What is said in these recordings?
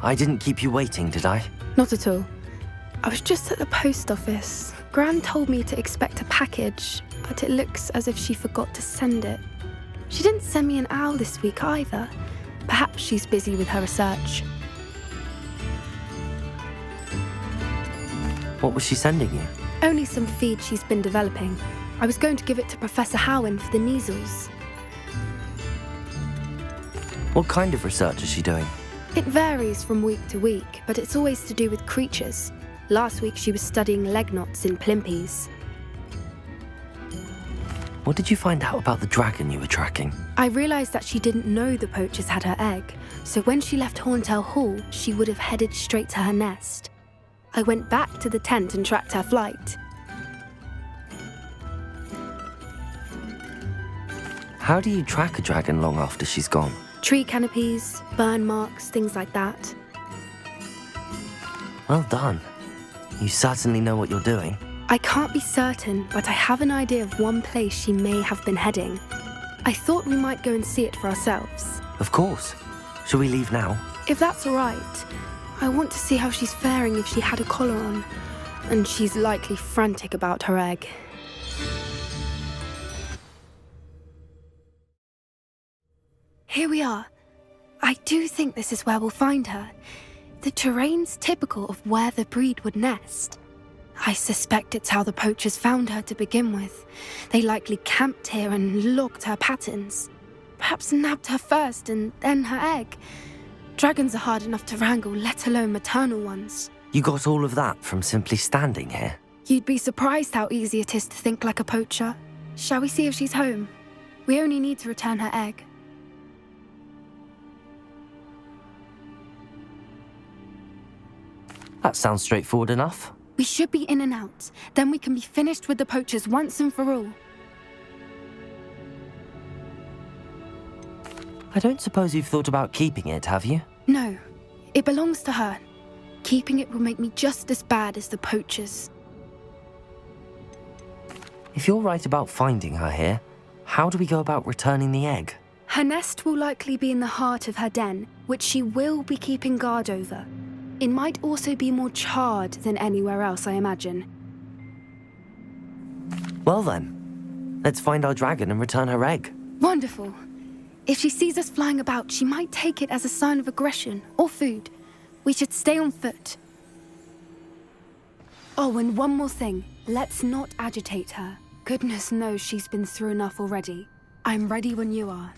I didn't keep you waiting, did I? Not at all. I was just at the post office. Gran told me to expect a package, but it looks as if she forgot to send it. She didn't send me an owl this week either. Perhaps she's busy with her research. What was she sending you? Only some feed she's been developing. I was going to give it to Professor Howen for the measles. What kind of research is she doing? It varies from week to week, but it's always to do with creatures. Last week she was studying leg knots in plimpies. What did you find out about the dragon you were tracking? I realised that she didn't know the poachers had her egg, so when she left Horntail Hall, she would have headed straight to her nest. I went back to the tent and tracked her flight. How do you track a dragon long after she's gone? Tree canopies, burn marks, things like that. Well done. You certainly know what you're doing. I can't be certain, but I have an idea of one place she may have been heading. I thought we might go and see it for ourselves. Of course. Shall we leave now? If that's all right. I want to see how she's faring if she had a collar on. And she's likely frantic about her egg. Here we are. I do think this is where we'll find her. The terrain's typical of where the breed would nest. I suspect it's how the poachers found her to begin with. They likely camped here and logged her patterns. Perhaps nabbed her first and then her egg. Dragons are hard enough to wrangle, let alone maternal ones. You got all of that from simply standing here? You'd be surprised how easy it is to think like a poacher. Shall we see if she's home? We only need to return her egg. That sounds straightforward enough. We should be in and out. Then we can be finished with the poachers once and for all. I don't suppose you've thought about keeping it, have you? No. It belongs to her. Keeping it will make me just as bad as the poachers. If you're right about finding her here, how do we go about returning the egg? Her nest will likely be in the heart of her den, which she will be keeping guard over. It might also be more charred than anywhere else, I imagine. Well then, let's find our dragon and return her egg. Wonderful. If she sees us flying about, she might take it as a sign of aggression or food. We should stay on foot. Oh, and one more thing. Let's not agitate her. Goodness knows she's been through enough already. I'm ready when you are.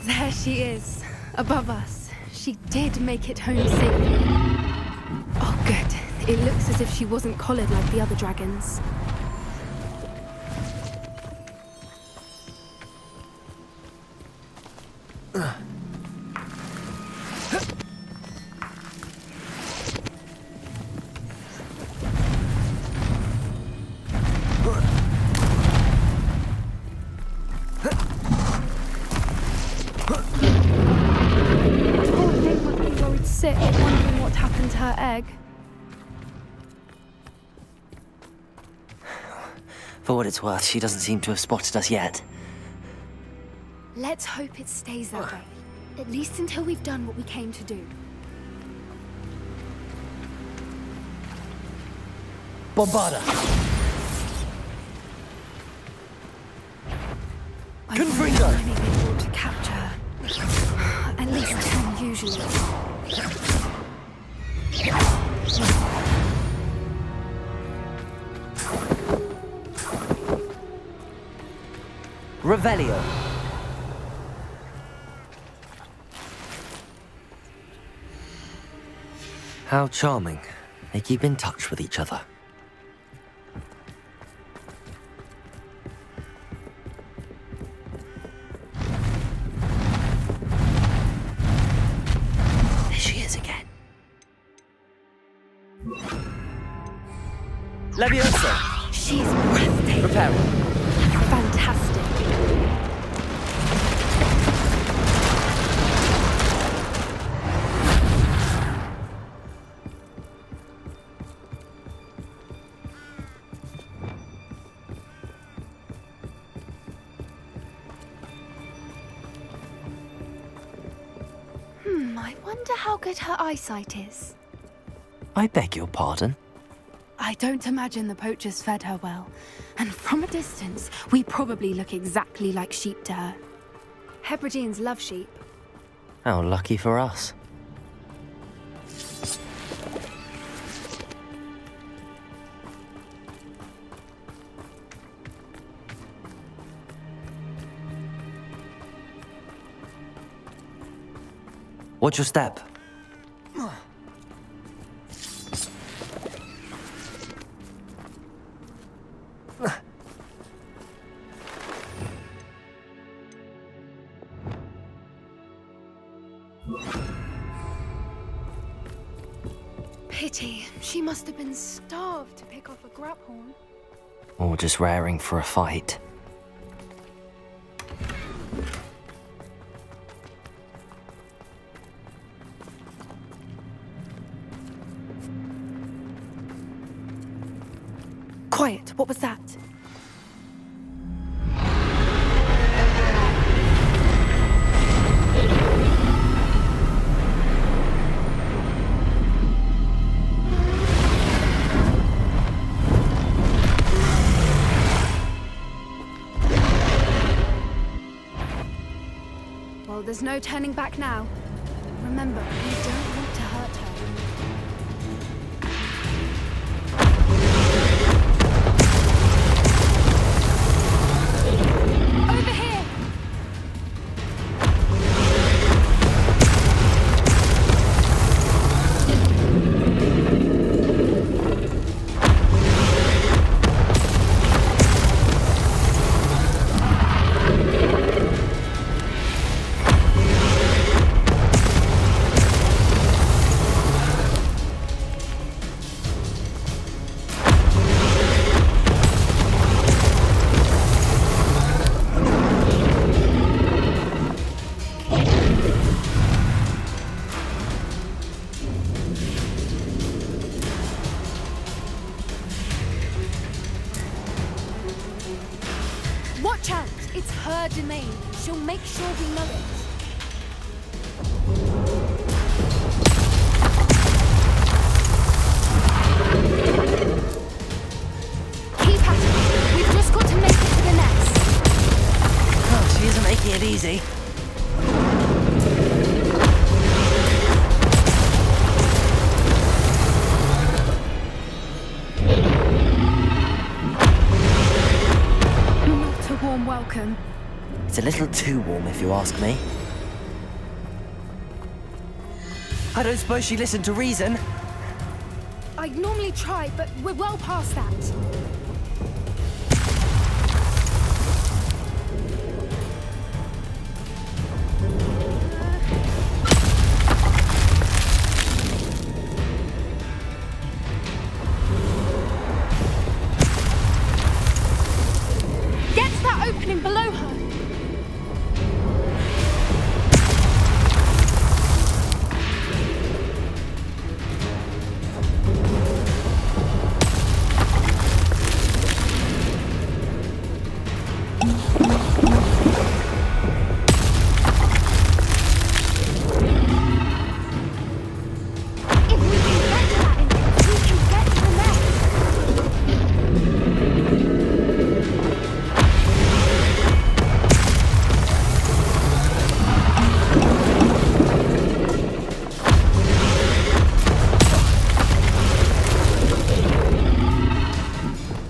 There she is, above us. She did make it home safely. Oh, good. It looks as if she wasn't collared like the other dragons. Sick, wondering what happened to her egg. For what it's worth, she doesn't seem to have spotted us yet. Let's hope it stays that way. At least until we've done what we came to do. Bombarda! Confringo! I may be able to capture at least 10 usually. Revelio. How charming. They keep in touch with each other. There she is again. Leviosa! She's breathtaking. Prepare. Fantastic. good her eyesight is? I beg your pardon? I don't imagine the poachers fed her well. And from a distance, we probably look exactly like sheep to her. Hebrideans love sheep. How lucky for us. Watch your step. Pity. She must have been starved to pick off a grubhorn. Or just raring for a fight. Quiet, what was that? Well, there's no turning back now. Remember, we don't want to hurt her. Over here! Watch out! It's her domain. She'll make sure we know it. Keep at it. We've just got to make it to the nest. Oh, she isn't making it easy. Not a warm welcome. It's a little too warm, if you ask me. I don't suppose she listened to reason. I'd normally try, but we're well past that. Get to that opening below her. If we can get to that entrance, we can get to the nest.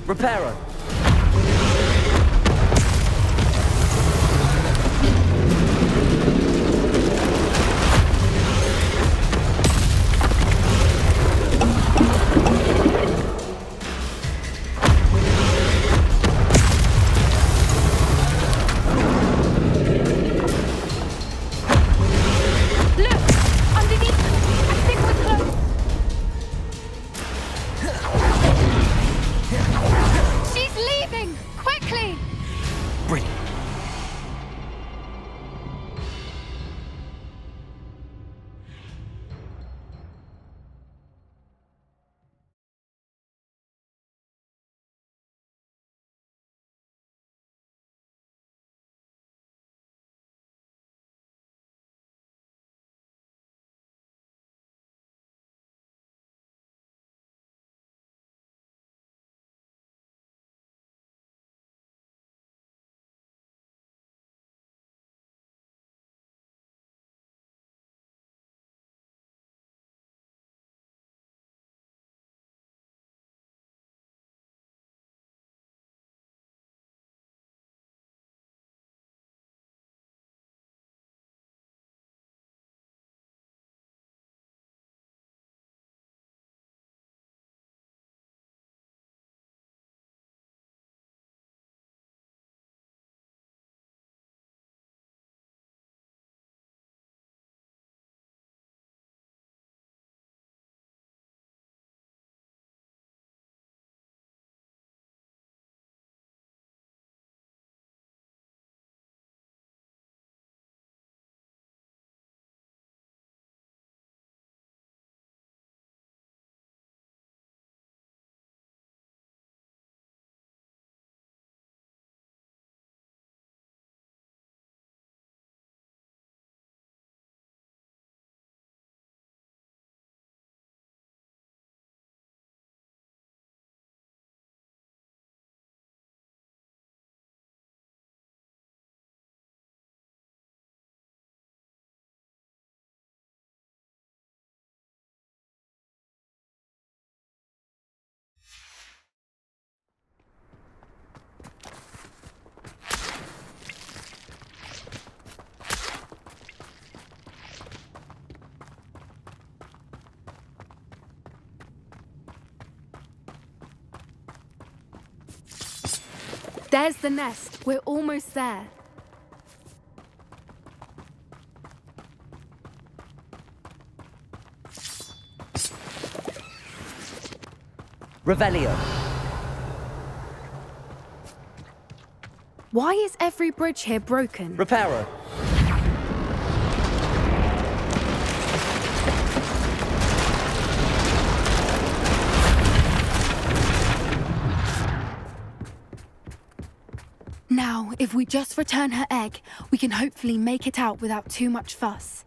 Reparo. Look! Underneath her! I think we're close! She's There's the nest. We're almost there. Revelio. Why is every bridge here broken? Reparo. Now, if we just return her egg, we can hopefully make it out without too much fuss.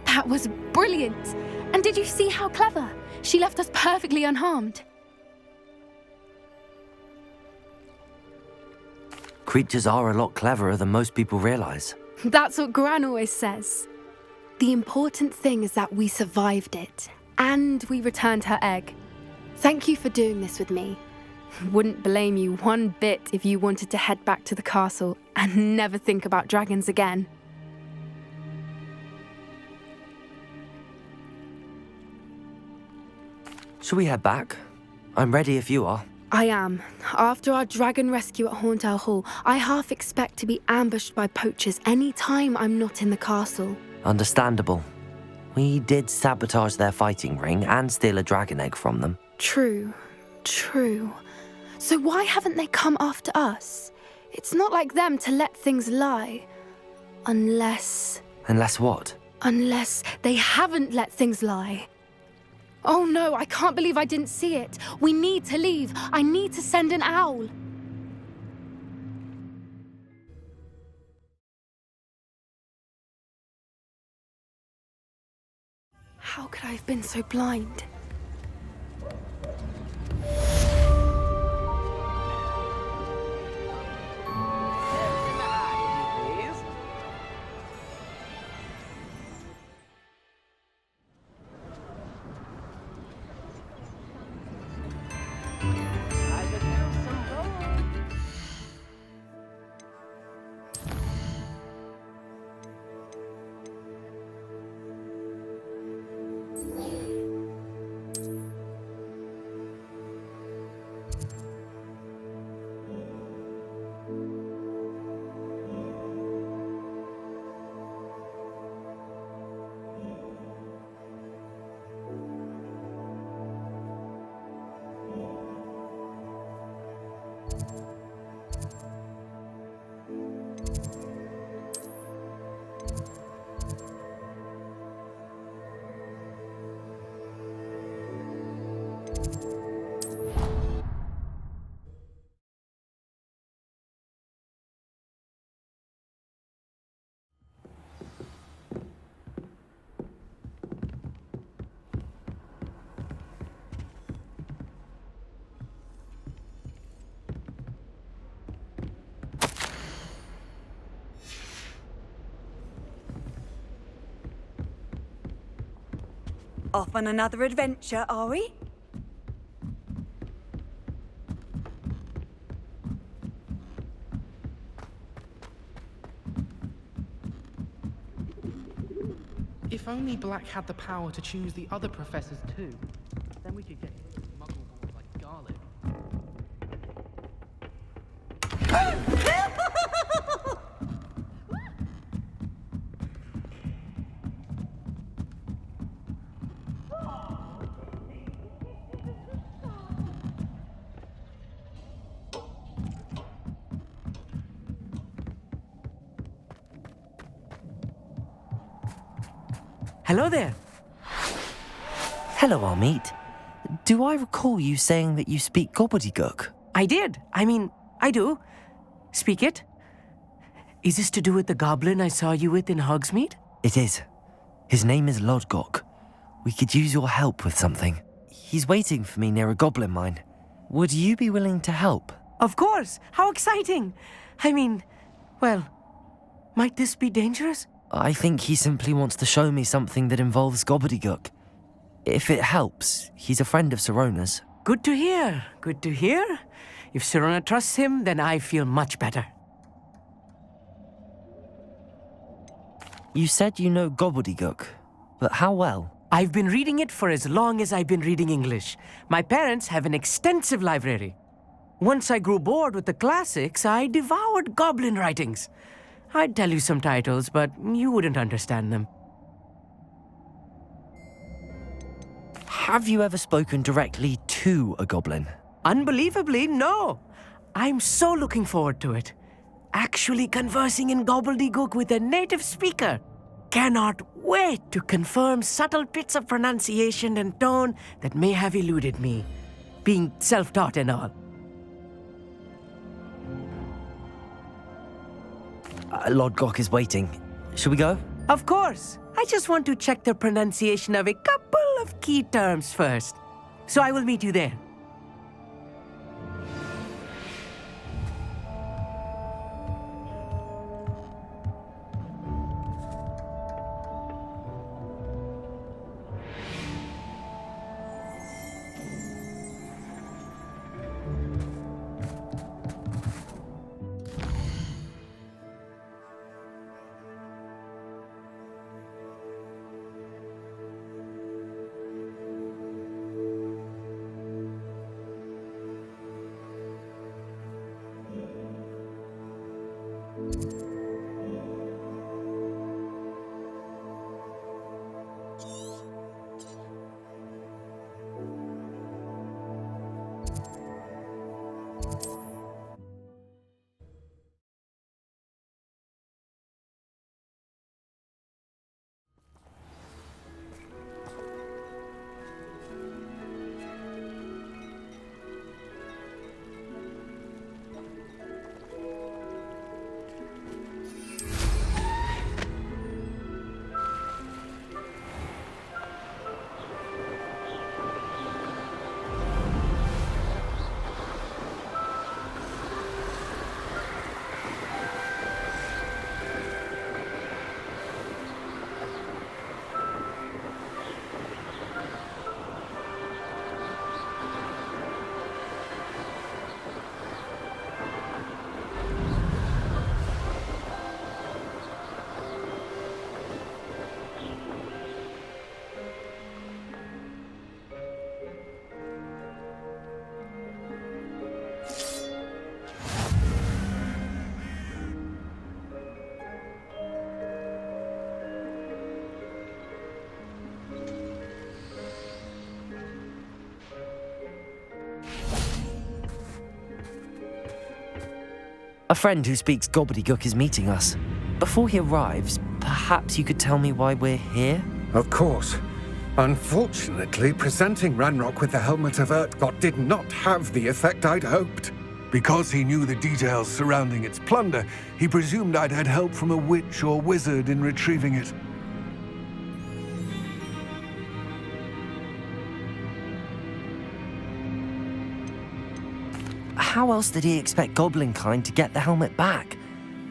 That was brilliant! And did you see how clever? She left us perfectly unharmed. Creatures are a lot cleverer than most people realize. That's what Gran always says. The important thing is that we survived it, and we returned her egg. Thank you for doing this with me. Wouldn't blame you one bit if you wanted to head back to the castle and never think about dragons again. Shall we head back? I'm ready if you are. I am. After our dragon rescue at Hauntow Hall, I half expect to be ambushed by poachers any time I'm not in the castle. Understandable. We did sabotage their fighting ring and steal a dragon egg from them. True. So why haven't they come after us? It's not like them to let things lie. Unless what? Unless they haven't let things lie. Oh no, I can't believe I didn't see it. We need to leave. I need to send an owl. How could I have been so blind? Off on another adventure, are we? If only Black had the power to choose the other professors too, then we could get muggle balls like garlic. Hello there. Hello, Amit. Do I recall you saying that you speak gobbledygook? I did. I do. Speak it. Is this to do with the goblin I saw you with in Hogsmeade? It is. His name is Lodgok. We could use your help with something. He's waiting for me near a goblin mine. Would you be willing to help? Of course. How exciting. Well, might this be dangerous? I think he simply wants to show me something that involves gobbledygook. If it helps, he's a friend of Sirona's. Good to hear. Good to hear. If Sirona trusts him, then I feel much better. You said you know gobbledygook, but how well? I've been reading it for as long as I've been reading English. My parents have an extensive library. Once I grew bored with the classics, I devoured goblin writings. I'd tell you some titles, but you wouldn't understand them. Have you ever spoken directly to a goblin? Unbelievably, no. I'm so looking forward to it. Actually conversing in gobbledygook with a native speaker. Cannot wait to confirm subtle bits of pronunciation and tone that may have eluded me, being self-taught and all. Lodgok is waiting. Should we go? Of course. I just want to check the pronunciation of a couple of key terms first. So I will meet you there. A friend who speaks gobbledygook is meeting us. Before he arrives, perhaps you could tell me why we're here? Of course. Unfortunately, presenting Ranrock with the Helmet of Urtkot did not have the effect I'd hoped. Because he knew the details surrounding its plunder, he presumed I'd had help from a witch or wizard in retrieving it. How else did he expect Goblinkind to get the helmet back?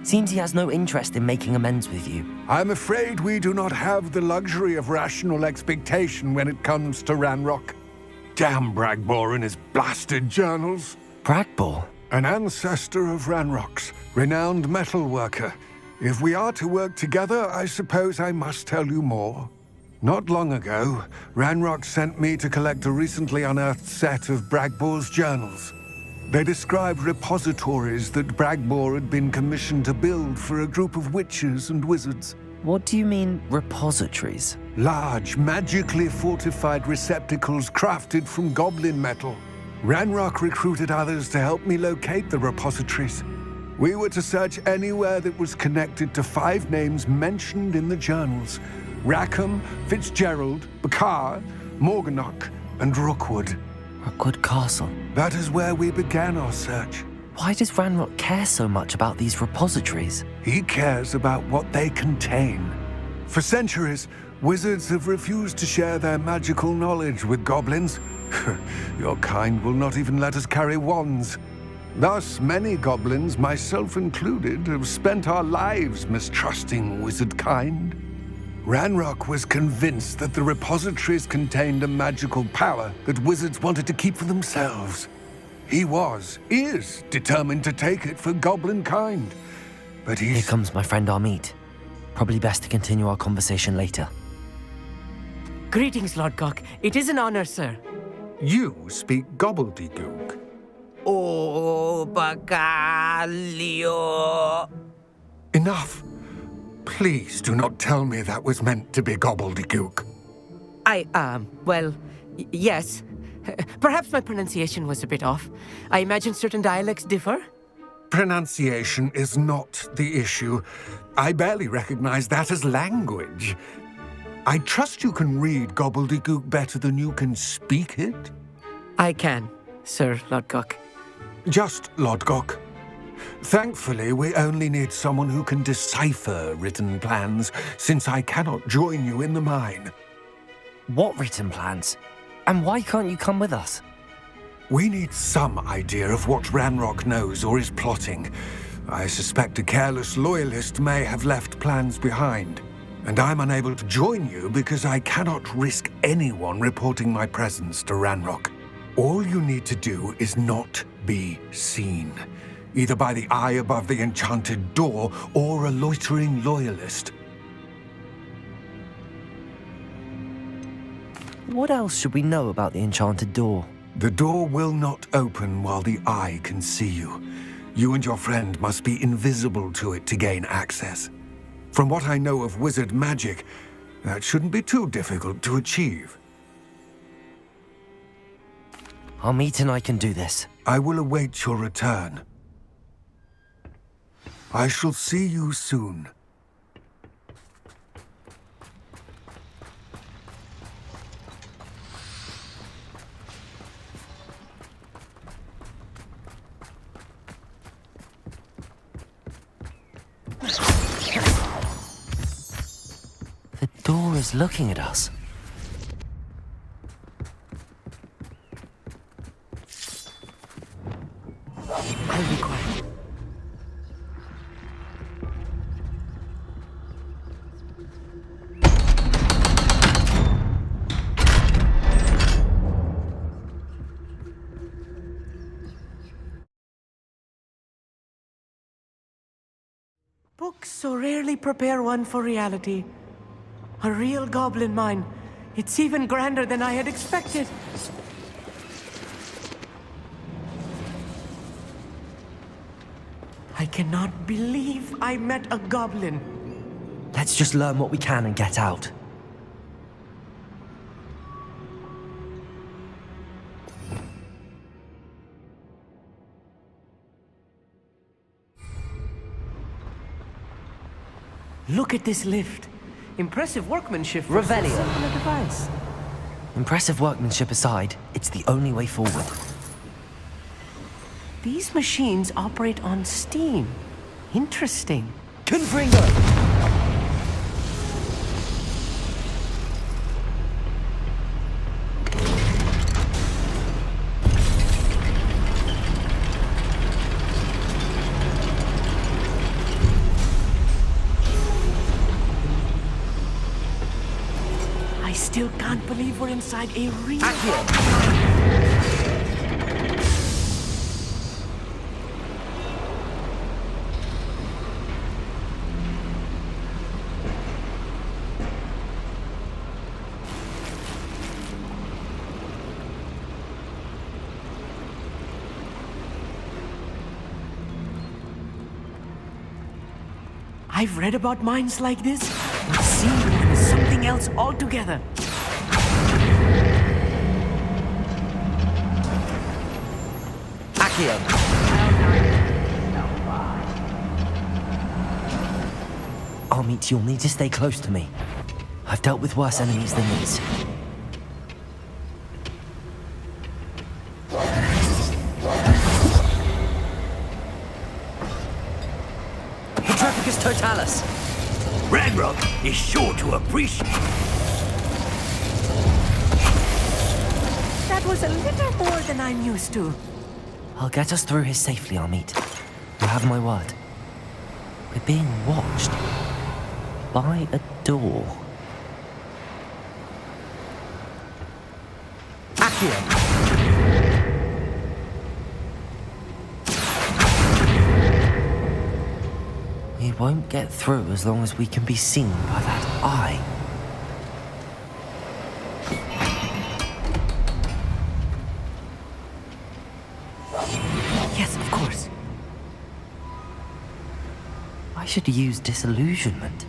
Seems he has no interest in making amends with you. I'm afraid we do not have the luxury of rational expectation when it comes to Ranrock. Damn Bragbor and his blasted journals. Bragbor? An ancestor of Ranrock's, renowned metalworker. If we are to work together, I suppose I must tell you more. Not long ago, Ranrock sent me to collect a recently unearthed set of Bragbor's journals. They described repositories that Bragbor had been commissioned to build for a group of witches and wizards. What do you mean, repositories? Large, magically fortified receptacles crafted from goblin metal. Ranrock recruited others to help me locate the repositories. We were to search anywhere that was connected to 5 names mentioned in the journals. Rackham, Fitzgerald, Bakar, Morganach, and Rookwood. Rookwood Castle. That is where we began our search. Why does Ranrock care so much about these repositories? He cares about what they contain. For centuries, wizards have refused to share their magical knowledge with goblins. Your kind will not even let us carry wands. Thus, many goblins, myself included, have spent our lives mistrusting wizard kind. Ranrock was convinced that the repositories contained a magical power that wizards wanted to keep for themselves. He is determined to take it for goblin kind. But Here comes my friend Amit. Probably best to continue our conversation later. Greetings, Lord Cock. It is an honor, sir. You speak gobbledygook. Oh, Bagalio. Enough. Please do not tell me that was meant to be gobbledygook. Yes. Perhaps my pronunciation was a bit off. I imagine certain dialects differ. Pronunciation is not the issue. I barely recognize that as language. I trust you can read gobbledygook better than you can speak it? I can, Sir Lodgok. Just Lodgok. Thankfully, we only need someone who can decipher written plans, since I cannot join you in the mine. What written plans? And why can't you come with us? We need some idea of what Ranrock knows or is plotting. I suspect a careless loyalist may have left plans behind. And I'm unable to join you because I cannot risk anyone reporting my presence to Ranrock. All you need to do is not be seen, either by the eye above the enchanted door or a loitering loyalist. What else should we know about the enchanted door? The door will not open while the eye can see you. You and your friend must be invisible to it to gain access. From what I know of wizard magic, that shouldn't be too difficult to achieve. Amit and I can do this. I will await your return. I shall see you soon. The door is looking at us. I'll be quiet. Books so rarely prepare one for reality. A real goblin mine. It's even grander than I had expected. I cannot believe I met a goblin. Let's just learn what we can and get out. Look at this lift. Impressive workmanship for Revelio. so simple a device. Impressive workmanship aside, it's the only way forward. These machines operate on steam. Interesting. Confringo! I still can't believe we're inside a real... I've read about mines like this, but seeing one is something else altogether. Accio! Amit, you'll need to stay close to me. I've dealt with worse enemies than these. Petrificus Totalis! Ranrock is sure to appreciate. That was a little more than I'm used to. I'll get us through here safely, Amit. You have my word. We're being watched. By a door. Accio. We won't get through as long as we can be seen by that eye. Yes, of course. I should use disillusionment.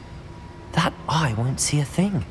That eye won't see a thing.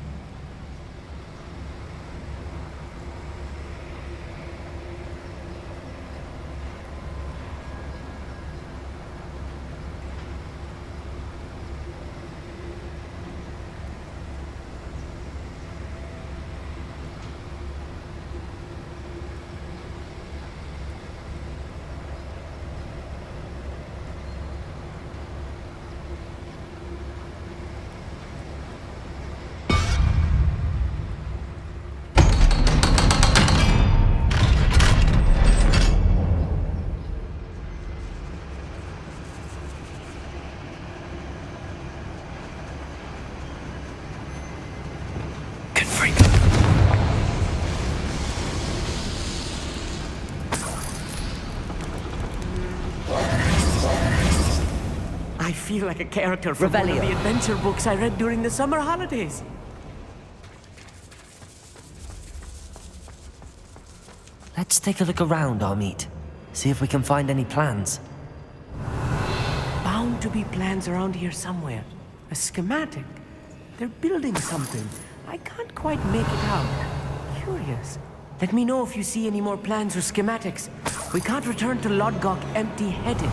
I feel like a character from one of the adventure books I read during the summer holidays. Let's take a look around, Amit. See if we can find any plans. Bound to be plans around here somewhere. A schematic. They're building something. I can't quite make it out. Curious. Let me know if you see any more plans or schematics. We can't return to Lodgok empty-headed.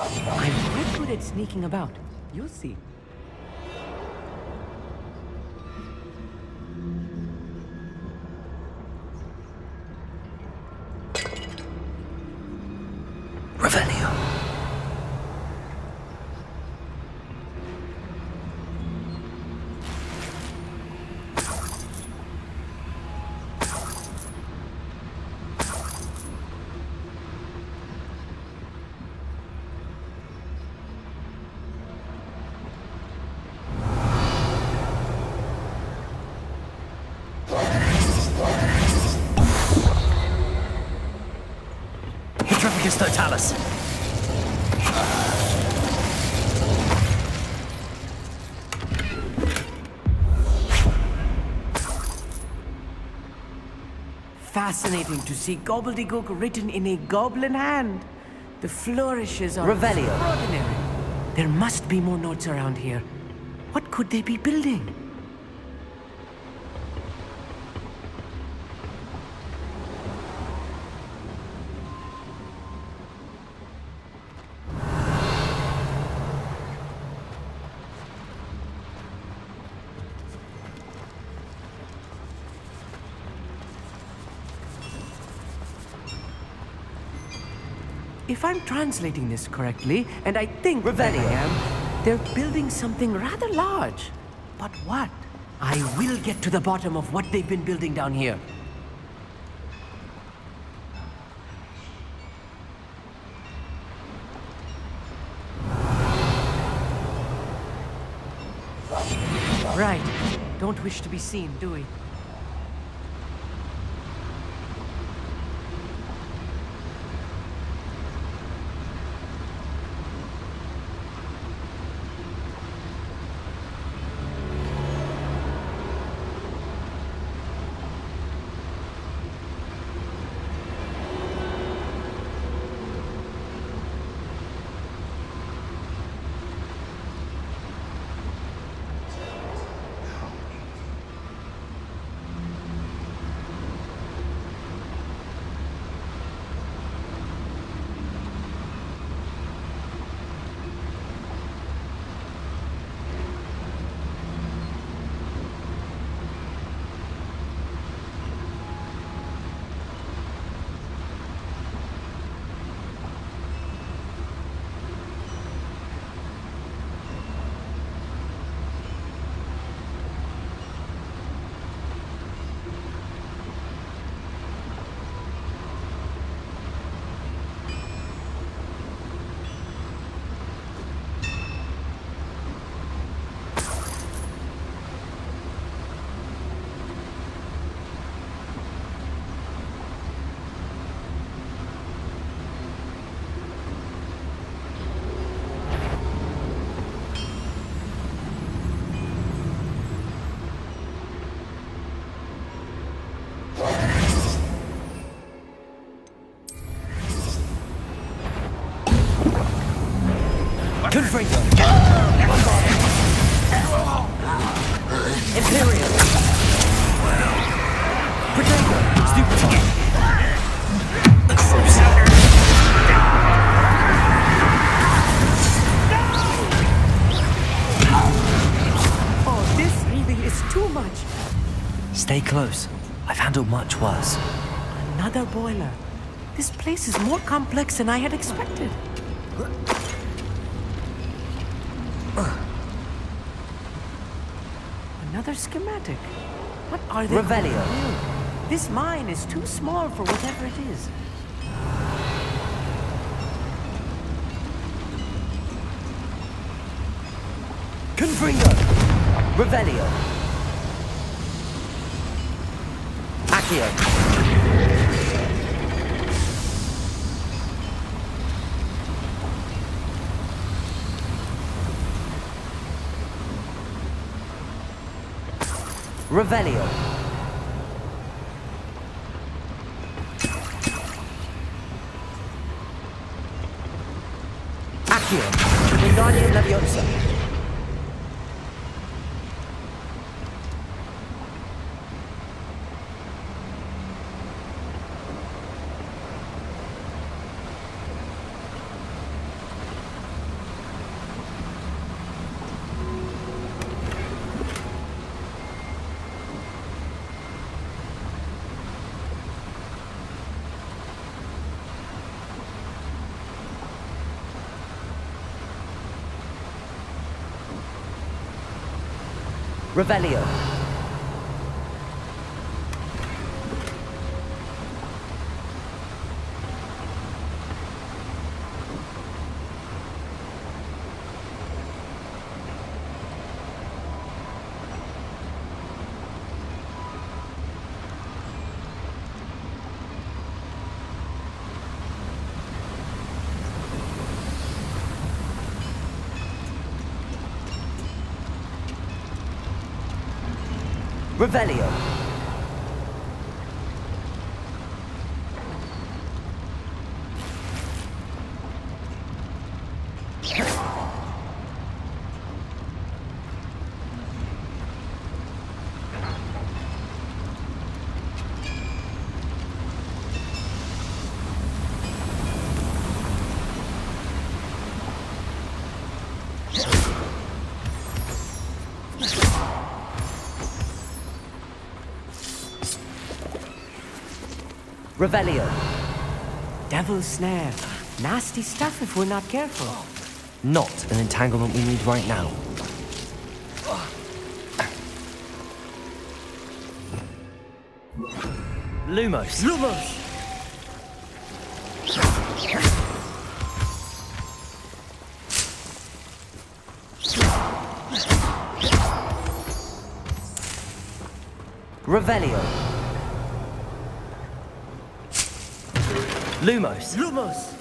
I'm quite good at sneaking about. You'll see. Revelio. Petrificus Totalis. Fascinating to see gobbledygook written in a goblin hand. The flourishes are Revelio. extraordinary. There must be more notes around here. What could they be building? If I'm translating this correctly, and I think that I am, they're building something rather large. But what? I will get to the bottom of what they've been building down here. Right. Don't wish to be seen, do we? Confringo! Imperial! Protego! Stupefy! Oh, this really is too much. Stay close. I've handled much worse. Another boiler. This place is more complex than I had expected. Another schematic. What are they? Revelio. This mine is too small for whatever it is. Confringo! Revelio! Accio! Revelio! Accio! Wingardium Leviosa! Revelio. Revelio. Revelio. Devil's snare. Nasty stuff if we're not careful. Not an entanglement we need right now. Lumos. Lumos! Revelio. Lumos. Lumos!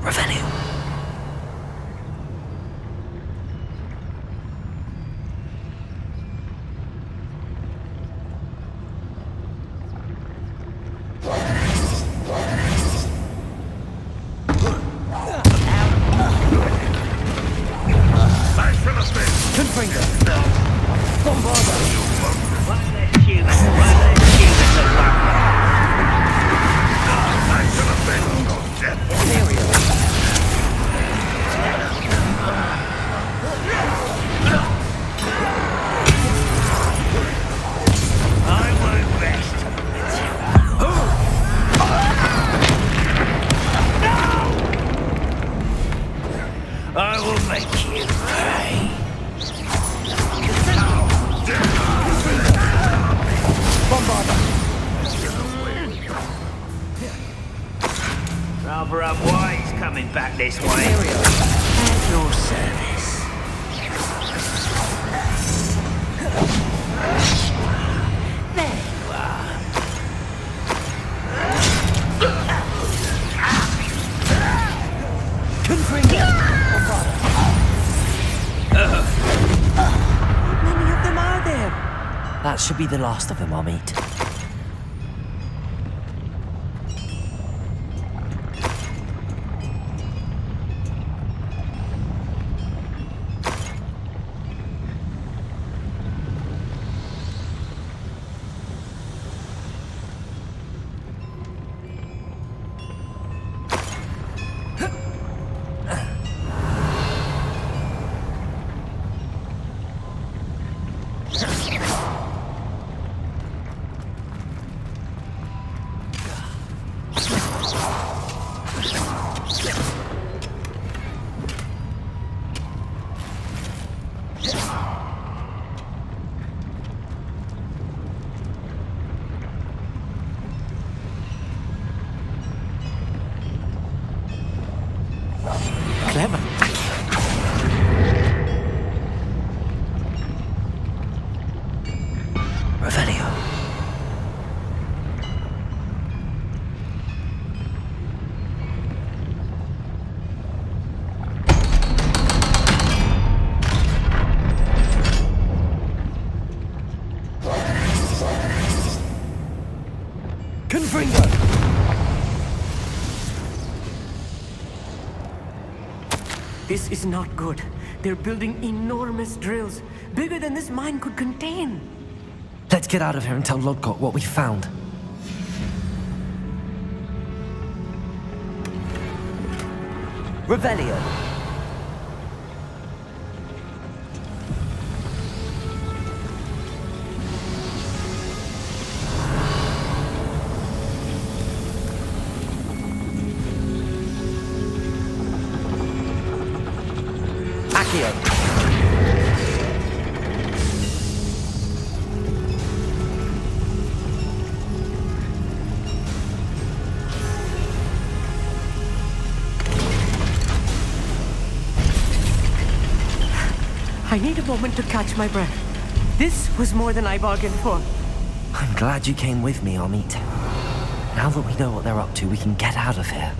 Revelio. rather unwise coming back this way. At your service. There you are. Confringo! How many of them are there? That should be the last of them, Amit. Clever. Revelio. Confringo! This is not good. They're building enormous drills, bigger than this mine could contain. Let's get out of here and tell Lodgok what we found. Revelio. Accio. I need a moment to catch my breath. This was more than I bargained for. I'm glad you came with me, Amit. Now that we know what they're up to, we can get out of here.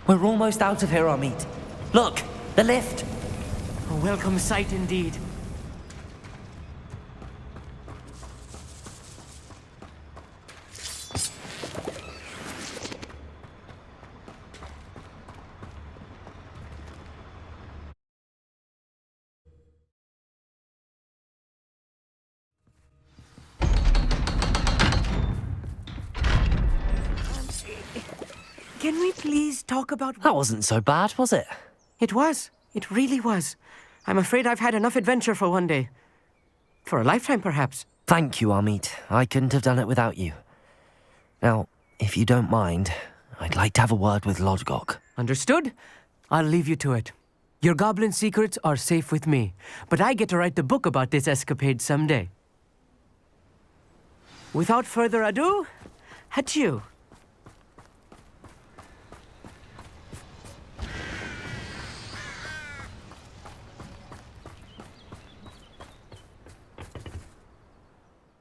We're almost out of here, Amit. Look, the lift. A welcome sight indeed. Can we please talk about... That wasn't so bad, was it? It was. It really was. I'm afraid I've had enough adventure for one day. For a lifetime, perhaps. Thank you, Amit. I couldn't have done it without you. Now, if you don't mind, I'd like to have a word with Lodgok. Understood? I'll leave you to it. Your goblin secrets are safe with me, but I get to write the book about this escapade someday. Without further ado, adieu.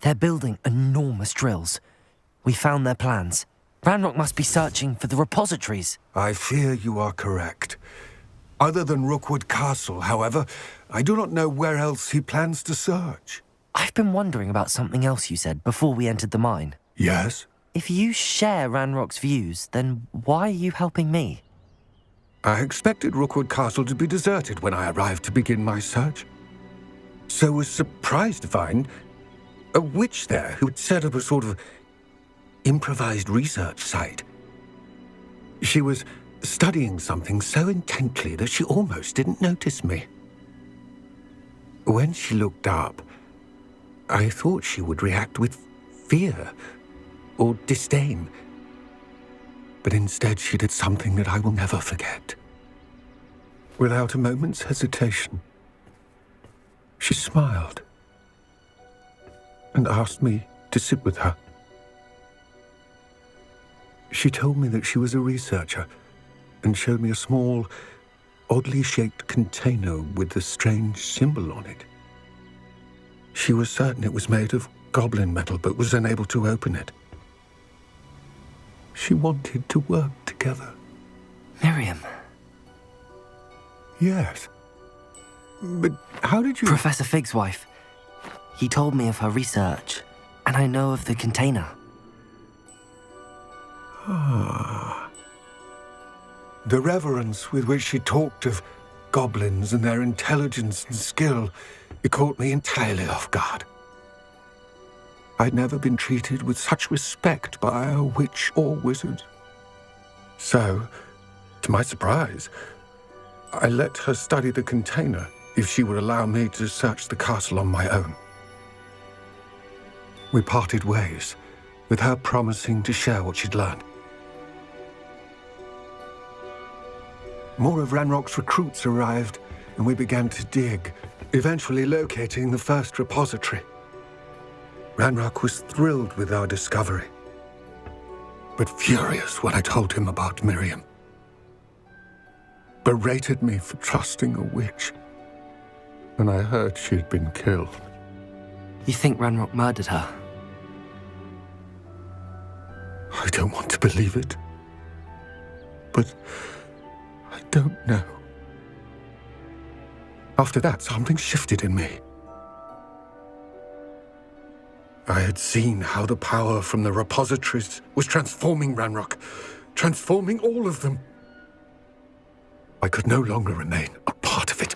They're building enormous drills. We found their plans. Ranrock must be searching for the repositories. I fear you are correct. Other than Rookwood Castle, however, I do not know where else he plans to search. I've been wondering about something else you said before we entered the mine. Yes? If you share Ranrock's views, then why are you helping me? I expected Rookwood Castle to be deserted when I arrived to begin my search. So was surprised to find a witch there who had set up a sort of improvised research site. She was studying something so intently that she almost didn't notice me. When she looked up, I thought she would react with fear or disdain. But instead she did something that I will never forget. Without a moment's hesitation, she smiled and asked me to sit with her. She told me that she was a researcher and showed me a small, oddly shaped container with a strange symbol on it. She was certain it was made of goblin metal, but was unable to open it. She wanted to work together. Miriam. Yes. But how did you... Professor Fig's wife. He told me of her research, and I know of the container. Ah. The reverence with which she talked of goblins and their intelligence and skill, it caught me entirely off guard. I'd never been treated with such respect by a witch or wizard. So, to my surprise, I let her study the container if she would allow me to search the castle on my own. We parted ways, with her promising to share what she'd learned. More of Ranrock's recruits arrived, and we began to dig, eventually locating the first repository. Ranrock was thrilled with our discovery, but furious when I told him about Miriam. Berated me for trusting a witch, and I heard she'd been killed. You think Ranrock murdered her? I don't want to believe it, but I don't know. After that, something shifted in me. I had seen how the power from the repositories was transforming Ranrock, transforming all of them. I could no longer remain a part of it.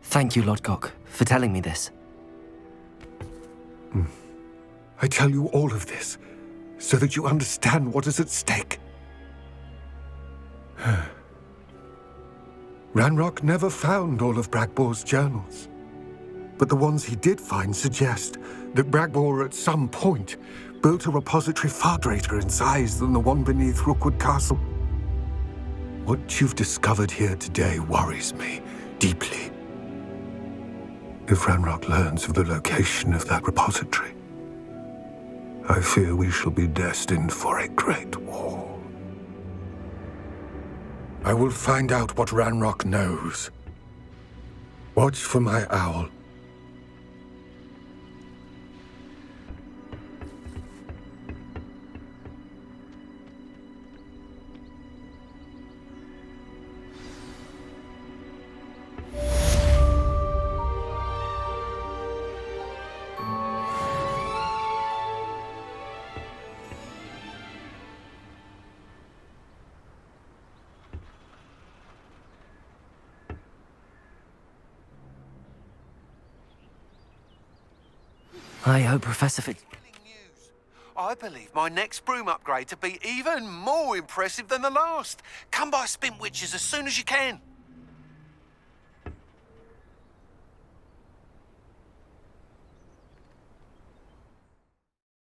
Thank you, Lodgok, for telling me this. I tell you all of this so that you understand what is at stake. Ranrock never found all of Bragbor's journals, but the ones he did find suggest that Bragbor at some point built a repository far greater in size than the one beneath Rookwood Castle. What you've discovered here today worries me deeply. If Ranrock learns of the location of that repository, I fear we shall be destined for a great war. I will find out what Ranrock knows. Watch for my owl. I hope Professor Fig... I believe my next broom upgrade to be even more impressive than the last. Come by Spint Witches as soon as you can.